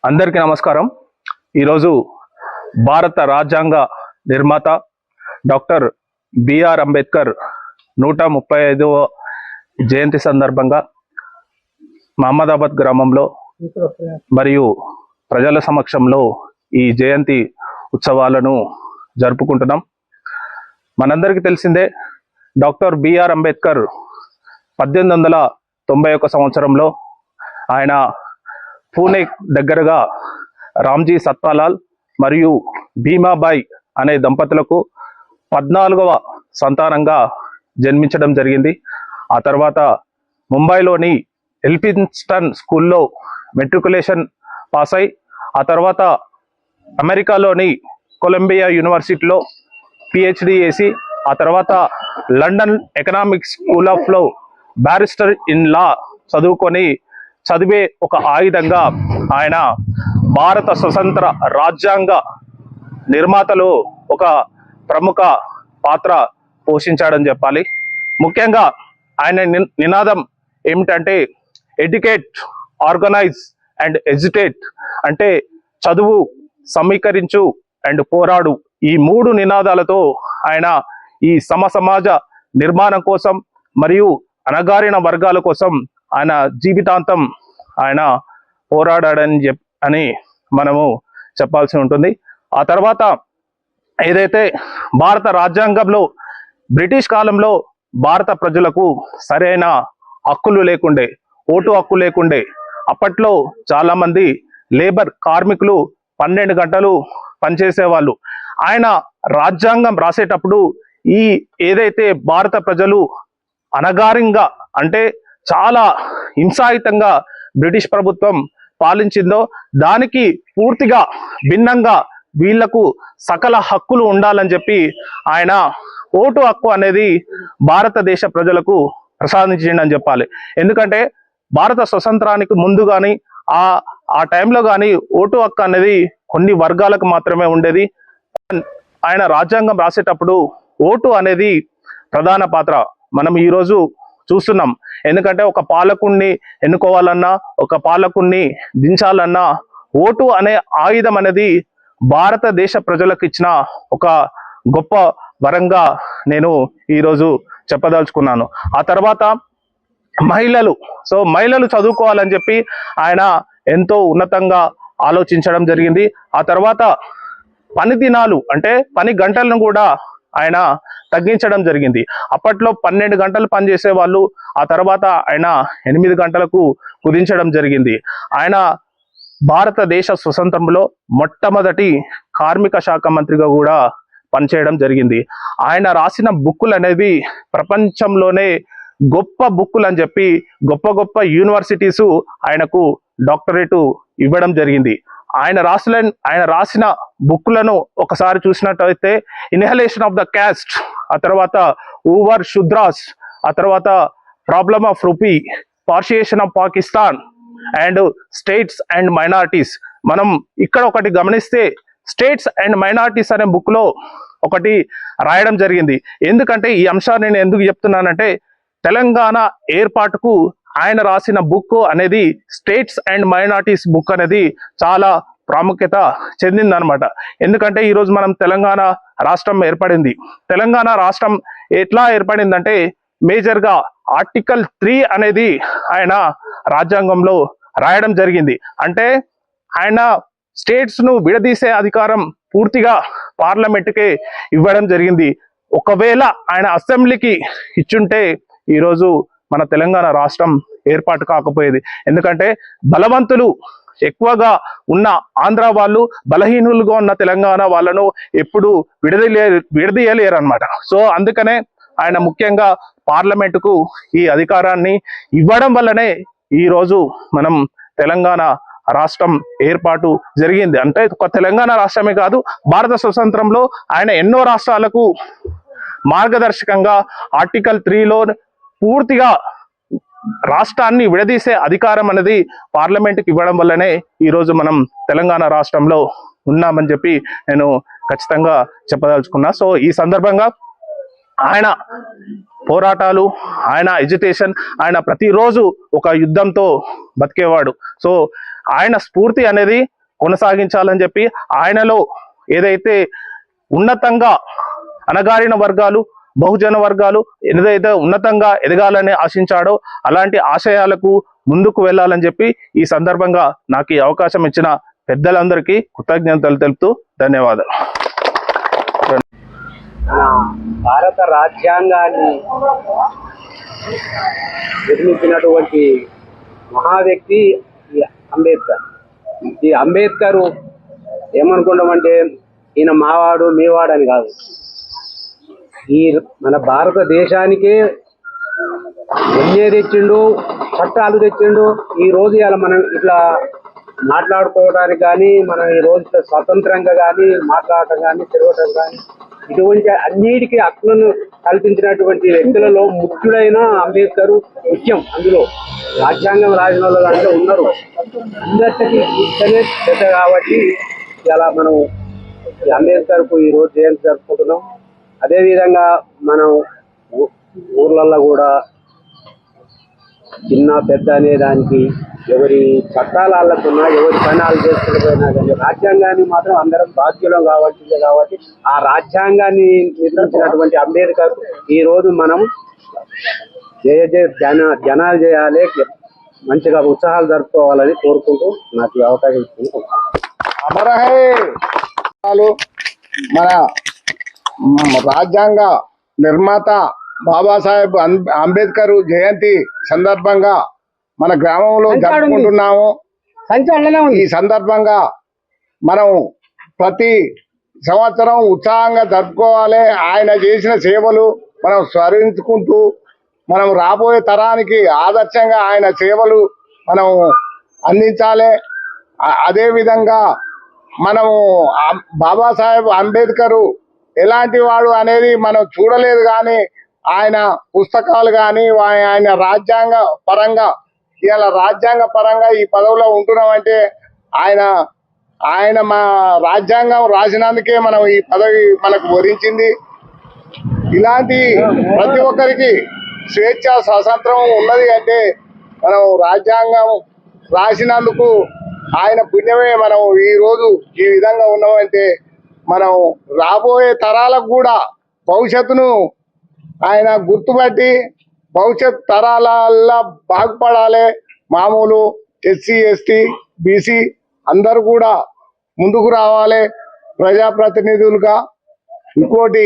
అందరికీ నమస్కారం. ఈరోజు భారత రాజ్యాంగ నిర్మాత డాక్టర్ బిఆర్ అంబేద్కర్ 135వ జయంతి సందర్భంగా మహమ్మదాబాద్ గ్రామంలో మరియు ప్రజల సమక్షంలో ఈ జయంతి ఉత్సవాలను జరుపుకుంటున్నాం. మనందరికీ తెలిసిందే, డాక్టర్ బిఆర్ అంబేద్కర్ 1891 సంవత్సరంలో ఆయన పూణే దగ్గరగా రామ్జీ సత్పాలాల్ మరియు భీమాబాయి అనే దంపతులకు 14వ సంతానంగా జన్మించడం జరిగింది. ఆ తర్వాత ముంబైలోని ఎల్ఫిన్స్టన్ స్కూల్లో మెట్రికులేషన్ పాస్ అయి ఆ తర్వాత అమెరికాలోని కొలంబియా యూనివర్సిటీలో పిహెచ్డి చేసి ఆ తర్వాత లండన్ ఎకనామిక్స్ స్కూల్ ఆఫ్ లో బ్యారిస్టర్ ఇన్ లా చదివే ఒక ఆయుధంగా ఆయన భారత స్వతంత్ర రాజ్యాంగ నిర్మాతలో ఒక ప్రముఖ పాత్ర పోషించాడని చెప్పాలి. ముఖ్యంగా ఆయన నినాదం ఏమిటంటే ఎడ్యుకేట్, ఆర్గనైజ్ అండ్ ఎజిటేట్, అంటే చదువు, సమీకరించు అండ్ పోరాడు. ఈ 3 నినాదాలతో ఆయన ఈ సమాజ నిర్మాణం కోసం మరియు అణగారిన వర్గాల కోసం ఆయన జీవితాంతం ఆయన పోరాడాడని మనము చెప్పాల్సి ఉంటుంది. ఆ తర్వాత ఏదైతే భారత రాజ్యాంగంలో బ్రిటిష్ కాలంలో భారత ప్రజలకు సరైన హక్కులు లేకుండే, ఓటు హక్కు లేకుండే. అప్పట్లో చాలా మంది లేబర్ కార్మికులు 12 గంటలు పనిచేసేవాళ్ళు. ఆయన రాజ్యాంగం రాసేటప్పుడు ఈ ఏదైతే భారత ప్రజలు అణగారిగా అంటే చాలా హింసాయుతంగా బ్రిటిష్ ప్రభుత్వం పాలించిందో దానికి పూర్తిగా భిన్నంగా వీళ్లకు సకల హక్కులు ఉండాలని చెప్పి ఆయన ఓటు హక్కు అనేది భారతదేశ ప్రజలకు ప్రసాదించిండని చెప్పాలి. ఎందుకంటే భారత స్వతంత్రానికి ముందు కానీ ఆ టైంలో కానీ ఓటు హక్కు అనేది కొన్ని వర్గాలకు మాత్రమే ఉండేది. ఆయన రాజ్యాంగం రాసేటప్పుడు ఓటు అనేది ప్రధాన పాత్ర మనం ఈరోజు చూస్తున్నాం. ఎందుకంటే ఒక పాలకుణ్ణి ఎన్నుకోవాలన్నా, ఒక పాలకుణ్ణి దించాలన్నా ఓటు అనే ఆయుధం అనేది భారతదేశ ప్రజలకు ఇచ్చిన ఒక గొప్ప వరంగా నేను ఈరోజు చెప్పదలుచుకున్నాను. ఆ తర్వాత మహిళలు చదువుకోవాలని చెప్పి ఆయన ఎంతో ఉన్నతంగా ఆలోచించడం జరిగింది. ఆ తర్వాత పని దినాలు అంటే పని గంటలను కూడా ఆయన తగ్గించడం జరిగింది. అప్పట్లో 12 గంటలు పనిచేసే వాళ్ళు, ఆ తర్వాత ఆయన 8 గంటలకు కుదించడం జరిగింది. ఆయన భారతదేశ స్వతంత్రంలో మొట్టమొదటి కార్మిక శాఖ మంత్రిగా కూడా పనిచేయడం జరిగింది. ఆయన రాసిన బుక్కులు అనేవి ప్రపంచంలోనే గొప్ప బుక్కులు అని చెప్పి గొప్ప యూనివర్సిటీసు ఆయనకు డాక్టరేటు ఇవ్వడం జరిగింది. ఆయన రాసిన బుక్కులను ఒకసారి చూసినట్టయితే ఇన్హలేషన్ ఆఫ్ ద క్యాస్ట్, ఆ తర్వాత ఊవర్ శుద్రాస్, ఆ తర్వాత problem of rupee, partition of Pakistan and states and minorities. మనం ఇక్కడ ఒకటి గమనిస్తే స్టేట్స్ అండ్ మైనారిటీస్ అనే బుక్ లో ఒకటి రాయడం జరిగింది. ఎందుకంటే ఈ అంశాన్ని నేను ఎందుకు చెప్తున్నానంటే తెలంగాణ ఏర్పాటుకు ఆయన రాసిన బుక్ అనేది స్టేట్స్ అండ్ మైనారిటీస్ బుక్ అనేది చాలా ప్రాముఖ్యత చెందిందనమాట. ఎందుకంటే ఈరోజు మనం తెలంగాణ రాష్ట్రం ఏర్పడింది. తెలంగాణ రాష్ట్రం ఎట్లా ఏర్పడిందంటే మేజర్గా ఆర్టికల్ 3 అనేది ఆయన రాజ్యాంగంలో రాయడం జరిగింది. అంటే ఆయన స్టేట్స్ ను విడదీసే అధికారం పూర్తిగా పార్లమెంటుకే ఇవ్వడం జరిగింది. ఒకవేళ ఆయన అసెంబ్లీకి ఇచ్చుంటే ఈరోజు మన తెలంగాణ రాష్ట్రం ఏర్పాటు కాకపోయేది. ఎందుకంటే బలవంతులు ఎక్కువగా ఉన్న ఆంధ్ర వాళ్ళు బలహీనులుగా ఉన్న తెలంగాణ వాళ్ళను ఎప్పుడు విడదీయలేరు అనమాట. సో అందుకనే ఆయన ముఖ్యంగా పార్లమెంటుకు ఈ అధికారాన్ని ఇవ్వడం వల్లనే ఈరోజు మనం తెలంగాణ రాష్ట్రం ఏర్పాటు జరిగింది. అంటే ఒక తెలంగాణ రాష్ట్రమే కాదు, భారత స్వతంత్రంలో ఆయన ఎన్నో రాష్ట్రాలకు మార్గదర్శకంగా ఆర్టికల్ 3లో పూర్తిగా రాష్ట్రాన్ని విడదీసే అధికారం అనేది పార్లమెంట్కి ఇవ్వడం వల్లనే ఈరోజు మనం తెలంగాణ రాష్ట్రంలో ఉన్నామని చెప్పి నేను ఖచ్చితంగా చెప్పదలుచుకున్నా. సో ఈ సందర్భంగా ఆయన పోరాటాలు, ఆయన ఎడ్యుకేషన్, ఆయన ప్రతిరోజు ఒక యుద్ధంతో బతికేవాడు. సో ఆయన స్ఫూర్తి అనేది కొనసాగించాలని చెప్పి ఆయనలో ఏదైతే ఉన్నతంగా అణగారిన వర్గాలు, బహుజన వర్గాలు ఏదైతే ఉన్నతంగా ఎదగాలని ఆశించాడో అలాంటి ఆశయాలకు ముందుకు వెళ్ళాలని చెప్పి ఈ సందర్భంగా నాకు ఈ అవకాశం ఇచ్చిన పెద్దలందరికీ కృతజ్ఞతలు తెలుపుతూ ధన్యవాదాలు. భారత రాజ్యాంగాన్ని నిర్మించినటువంటి మహా వ్యక్తి ఈ అంబేద్కర్. ఈ అంబేద్కర్ ఏమనుకుంటామంటే ఈయన మావాడు మీవాడు అని కాదు, ఈ మన భారతదేశానికే ఎన్నే తెచ్చిండు, చట్టాలు తెచ్చిండు. ఈ రోజు ఇలా మనం ఇట్లా మాట్లాడుకోవడానికి కానీ, మనం ఈ రోజు స్వతంత్రంగా కానీ మాట్లాడటం కానీ తిరగటం కానీ ఇటువంటి అన్నిటికీ హక్కులను కల్పించినటువంటి వ్యక్తులలో ముఖ్యుడైన అంబేద్కర్ ముఖ్యం. అందులో రాజ్యాంగం రాసిన వాళ్ళు దాంట్లో ఉన్నారు. అందరికీ ఇక్కడే పెద్ద కాబట్టి ఇలా మనం అంబేద్కర్కు ఈరోజు జయంతి జరుపుకుంటున్నాం. అదేవిధంగా మనం ఊర్లలో కూడా చిన్న పెద్ద అనే దానికి ఎవరి చట్టాలు వాళ్ళకున్నా, ఎవరి పని వాళ్ళు చేసుకుపోయినా కానీ రాజ్యాంగాన్ని మాత్రం అందరం బాధ్యులం కాబట్టి ఆ రాజ్యాంగాన్ని నిర్మించినటువంటి అంబేద్కర్ ఈరోజు మనం జనాలు చేయాలి, మంచిగా ఉత్సాహాలు జరుపుకోవాలని కోరుకుంటూ నాకు ఈ అవకాశం ఇస్తుంది. మన రాజ్యాంగ నిర్మాత బాబాసాహెబ్ అంబేద్కర్ జయంతి సందర్భంగా మన గ్రామంలో జరుపుకుంటున్నాము. ఈ సందర్భంగా మనం ప్రతి సంవత్సరం ఉత్సాహంగా జరుపుకోవాలి. ఆయన చేసిన సేవలు మనం స్మరించుకుంటూ మనం రాబోయే తరానికి ఆదర్శంగా ఆయన సేవలు మనం అందించాలి. అదేవిధంగా మనము బాబాసాహెబ్ అంబేద్కర్ ఎలాంటి వాడు అనేది మనం చూడలేదు, కానీ ఆయన పుస్తకాలు కానీ ఆయన రాజ్యాంగ పరంగా ఇవాళ రాజ్యాంగ పరంగా ఈ పదవిలో ఉంటున్నామంటే ఆయన మా రాజ్యాంగం రాసినందుకే మనం ఈ పదవి మనకు వరించింది. ఇలాంటి ప్రతి ఒక్కరికి స్వేచ్ఛ స్వాతంత్రం ఉన్నది అంటే మనం రాజ్యాంగం రాసినందుకు ఆయన పుణ్యమే మనం ఈ రోజు ఈ విధంగా ఉన్నామంటే మనం రాబోయే తరాలకు కూడా భవిష్యత్తును ఆయన గుర్తుపట్టి భవిష్యత్ తరాలల్లా బాగుపడాలి. మామూలు ఎస్సీ ఎస్టీ బీసీ అందరూ కూడా ముందుకు రావాలి ప్రజాప్రతినిధులుగా. ఇంకోటి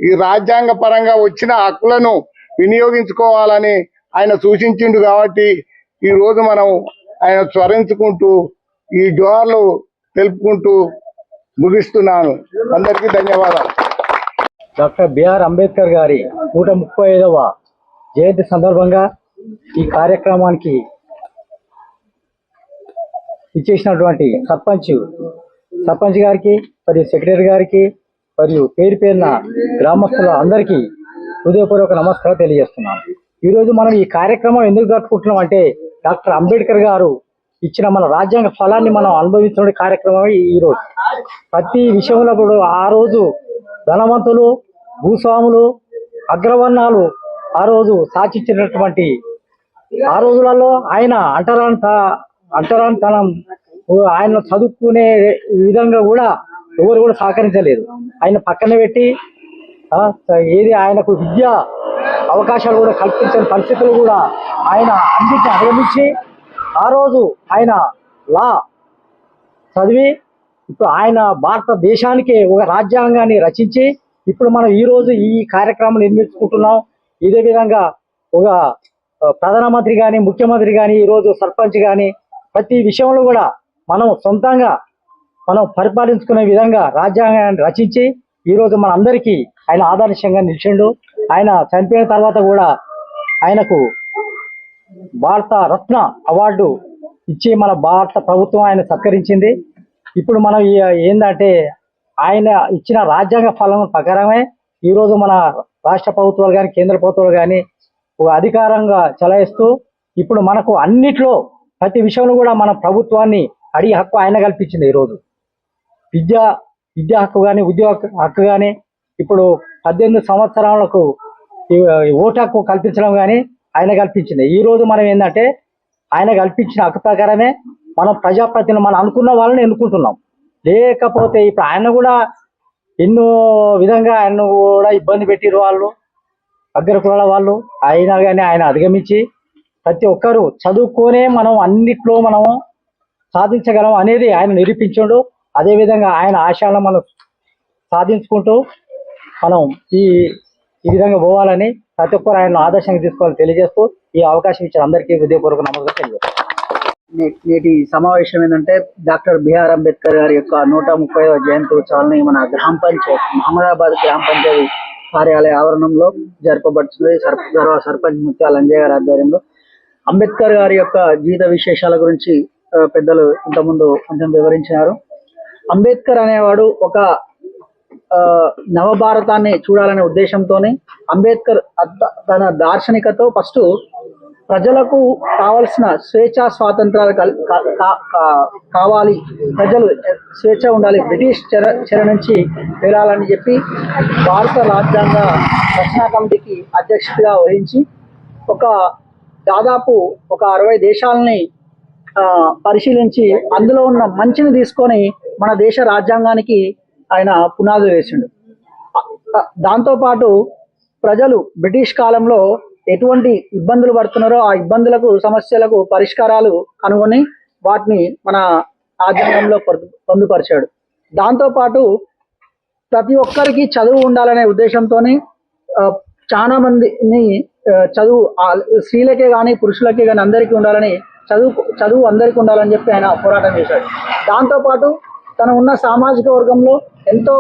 ఈ రాజ్యాంగ పరంగా వచ్చిన హక్కులను వినియోగించుకోవాలని ఆయన సూచించిండు కాబట్టి ఈ రోజు మనం ఆయన స్మరించుకుంటూ ఈ జోహార్లు తెలుపుకుంటూ ముగిస్తున్నాను. అందరికీ ధన్యవాదాలు. డాక్టర్ బిఆర్ అంబేద్కర్ గారి 135వ జయంతి సందర్భంగా ఈ కార్యక్రమానికి ఇచ్చేసినటువంటి సర్పంచ్ గారికి మరియు సెక్రటరీ గారికి మరియు పేరు పేరున గ్రామస్తుల అందరికీ హృదయపూర్వక నమస్కారం తెలియజేస్తున్నాను. ఈరోజు మనం ఈ కార్యక్రమం ఎందుకు జరుపుకుంటున్నాం అంటే డాక్టర్ అంబేద్కర్ గారు ఇచ్చిన మన రాజ్యాంగ ఫలాన్ని మనం అనుభవించిన కార్యక్రమమే ఈరోజు. ప్రతి విషయంలో కూడా ఆ రోజు ధనవంతులు, భూస్వాములు, అగ్రవర్ణాలు ఆ రోజు సాధించినటువంటి ఆ రోజులలో ఆయన అంటరానితనం ఆయన చదువుకునే విధంగా కూడా ఎవరు కూడా సహకరించలేదు. ఆయన పక్కన పెట్టి ఏది ఆయనకు విద్యా అవకాశాలు కూడా కల్పించని పరిస్థితులు కూడా ఆయన అన్నిటిని అధిగమించి ఆ రోజు ఆయన లా చదివి ఇప్పుడు ఆయన భారతదేశానికి ఒక రాజ్యాంగాన్ని రచించి ఇప్పుడు మనం ఈ రోజు ఈ కార్యక్రమం నిర్మించుకుంటున్నాం. ఇదే విధంగా ఒక ప్రధానమంత్రి కానీ ముఖ్యమంత్రి కానీ ఈరోజు సర్పంచ్ కానీ ప్రతి విషయంలో కూడా మనం సొంతంగా మనం పరిపాలించుకునే విధంగా రాజ్యాంగాన్ని రచించి ఈరోజు మన అందరికీ ఆయన ఆదర్శంగా నిలిచిండు. ఆయన చనిపోయిన తర్వాత కూడా ఆయనకు భారత రత్న అవార్డు ఇచ్చి మన భారత ప్రభుత్వం ఆయన సత్కరించింది. ఇప్పుడు మనం ఏంటంటే ఆయన ఇచ్చిన రాజ్యాంగ ఫలం ప్రకారమే ఈరోజు మన రాష్ట్ర ప్రభుత్వాలు కానీ కేంద్ర ప్రభుత్వాలు కానీ ఒక అధికారంగా చలాయిస్తూ ఇప్పుడు మనకు అన్నిట్లో ప్రతి విషయంలో కూడా మన ప్రభుత్వాన్ని అడిగే హక్కు ఆయన కల్పించింది. ఈరోజు విద్యా హక్కు కానీ ఉద్యోగ హక్కు కానీ ఇప్పుడు 18 సంవత్సరాలకు ఈ ఓటు హక్కు కల్పించడం కానీ ఆయన కల్పించింది. ఈ రోజు మనం ఏంటంటే ఆయన కల్పించిన హక్కు ప్రకారమే మనం ప్రజాప్రతినిధులు మనం అనుకున్న వాళ్ళని ఎన్నుకుంటున్నాం. లేకపోతే ఇప్పుడు ఆయన కూడా ఎన్నో విధంగా ఆయన కూడా ఇబ్బంది పెట్టిరు వాళ్ళు, అగ్ర కులాల వాళ్ళు. అయినా కానీ ఆయన అధిగమించి ప్రతి ఒక్కరూ చదువుకోనే మనం అన్నిట్లో మనము సాధించగలం అనేది ఆయన నిరూపించాడు. అదేవిధంగా ఆయన ఆశయాలను మనం సాధించుకుంటూ మనం ఈ విధంగా పోవాలని ప్రతి ఒక్కరు ఆయన ఆదర్శంగా తీసుకోవాలని తెలియజేస్తూ ఈ అవకాశం ఇచ్చిన అందరికీ హృదయపూర్వక నమస్కారం తెలియజేస్తాను. నేటి సమావేశం ఏంటంటే డాక్టర్ బిఆర్ అంబేద్కర్ గారి యొక్క 130వ జయంతి ఉత్సవాలని మన గ్రామ పంచాయత్ మహమ్మదాబాద్ గ్రామ పంచాయతీ కార్యాలయ ఆవరణంలో జరపబడుతుంది. గౌరవ సర్పంచ్ ముత్యాల అంజయ్య గారి ఆధ్వర్యంలో అంబేద్కర్ గారి యొక్క జీవిత విశేషాల గురించి పెద్దలు ఇంతకుముందు కొంచెం వివరించినారు. అంబేద్కర్ అనేవాడు ఒక నవభారతాన్ని చూడాలనే ఉద్దేశంతోనే అంబేద్కర్ తన దార్శనికతో ఫస్ట్ ప్రజలకు కావాల్సిన స్వేచ్ఛా స్వాతంత్రాలు కావాలి, ప్రజలు స్వేచ్ఛ ఉండాలి, బ్రిటిష్ చెర నుంచి వెళ్ళాలని చెప్పి భారత రాజ్యాంగ రచనా కమిటీకి అధ్యక్షుడిగా వహించి దాదాపు ఒక 60 దేశాలని పరిశీలించి అందులో ఉన్న మంచిని తీసుకొని మన దేశ రాజ్యాంగానికి ఆయన పునాదులు వేసిండు. దాంతోపాటు ప్రజలు బ్రిటిష్ కాలంలో ఎటువంటి ఇబ్బందులు పడుతున్నారో ఆ ఇబ్బందులకు సమస్యలకు పరిష్కారాలు కనుగొని వాటిని మన రాజ్యాంగంలో పొందుపరిచాడు. దాంతోపాటు ప్రతి ఒక్కరికి చదువు ఉండాలనే ఉద్దేశంతోనే చాలా మందిని చదువు స్త్రీలకే కానీ పురుషులకే కానీ అందరికీ ఉండాలని చదువు అందరికీ ఉండాలని చెప్పి ఆయన పోరాటం చేశాడు. దాంతోపాటు తను ఉన్న సామాజిక వర్గంలో ఎంతో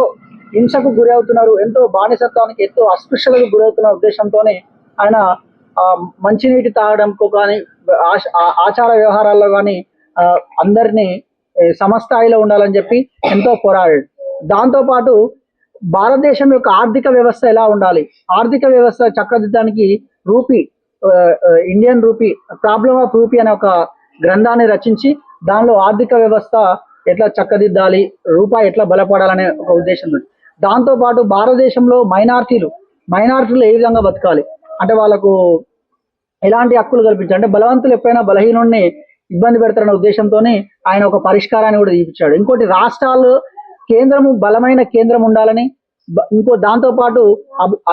హింసకు గురి అవుతున్నారు, ఎంతో బానిసత్వానికి ఎంతో అస్పృశ్యతకు గురవుతున్న ఉద్దేశంతోనే ఆయన మంచినీటి తాగడంకు కానీ ఆచార వ్యవహారాల్లో కానీ అందరినీ సమస్థాయిలో ఉండాలని చెప్పి ఎంతో పోరాడాడు. దాంతోపాటు భారతదేశం యొక్క ఆర్థిక వ్యవస్థ ఎలా ఉండాలి, ఆర్థిక వ్యవస్థ చక్కదిద్దడానికి Indian rupee problem of rupee అనే ఒక గ్రంథాన్ని రచించి దానిలో ఆర్థిక వ్యవస్థ ఎట్లా చక్కదిద్దాలి, రూపాయి ఎట్లా బలపడాలనే ఒక ఉద్దేశం ఉంది. దాంతోపాటు భారతదేశంలో మైనారిటీలు ఏ విధంగా బతకాలి అంటే వాళ్ళకు ఎలాంటి హక్కులు కల్పించాలి అంటే బలవంతులు ఎప్పుడైనా బలహీనుడిని ఇబ్బంది పెడతారనే ఉద్దేశంతోనే ఆయన ఒక పరిష్కారాన్ని కూడా చూపించాడు. ఇంకోటి రాష్ట్రాలు బలమైన కేంద్రం ఉండాలని, దాంతోపాటు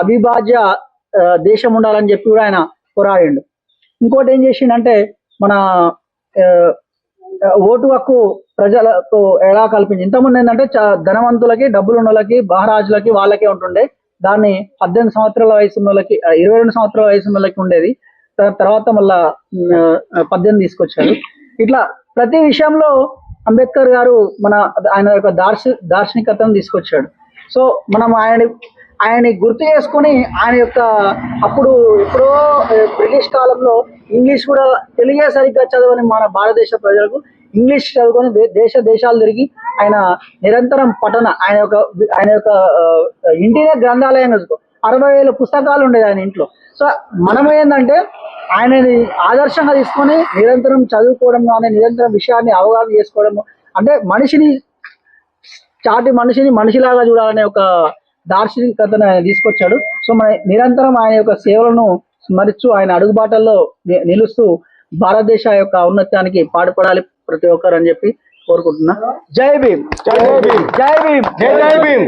అవిభాజ్య దేశం ఉండాలని చెప్పి కూడా ఆయన పోరాడిండు. ఇంకోటి ఏం చేసిండంటే మన ఓటు హక్కు ప్రజలకు ఎలా కల్పించి ఇంతకుముందు ఏంటంటే ధనవంతులకి డబ్బులు ఉన్న వాళ్ళకి మహారాజులకి వాళ్ళకే ఉంటుండే, దాన్ని 18 సంవత్సరాల వయసు ఉన్న వాళ్ళకి 22 సంవత్సరాల వయసు ఉన్న వాళ్ళకి ఉండేది. తర్వాత మళ్ళా 18 తీసుకొచ్చారు. ఇట్లా ప్రతి విషయంలో అంబేద్కర్ గారు ఆయన యొక్క దార్శనికతను తీసుకొచ్చాడు. సో మనం ఆయన్ని గుర్తు చేసుకుని ఆయన యొక్క అప్పుడు ఎప్పుడో బ్రిటిష్ కాలంలో ఇంగ్లీష్ కూడా తెలుగే సరిగ్గా చదవని మన భారతదేశ ప్రజలకు ఇంగ్లీష్ చదువుకొని దేశాలు తిరిగి ఆయన నిరంతరం ఆయన యొక్క ఇంటినే గ్రంథాలయం 60,000 పుస్తకాలు ఉండేది ఆయన ఇంట్లో. సో మనం ఏంటంటే ఆయనని ఆదర్శంగా తీసుకొని నిరంతరం చదువుకోవడం కానీ నిరంతరం విషయాన్ని అవగాహన చేసుకోవడం అంటే మనిషిని మనిషిలాగా చూడాలనే ఒక దార్శనికతను ఆయన తీసుకొచ్చాడు. సో మన నిరంతరం ఆయన యొక్క సేవలను స్మరిస్తూ ఆయన అడుగుబాటల్లో నిలుస్తూ భారతదేశ యొక్క ఔన్నత్యానికి పాటుపడాలి ప్రతి ఒక్కరు అని చెప్పి కోరుకుంటున్నా. జై భీమ్, జై భీమ్, జై భీమ్, జై భీమ్.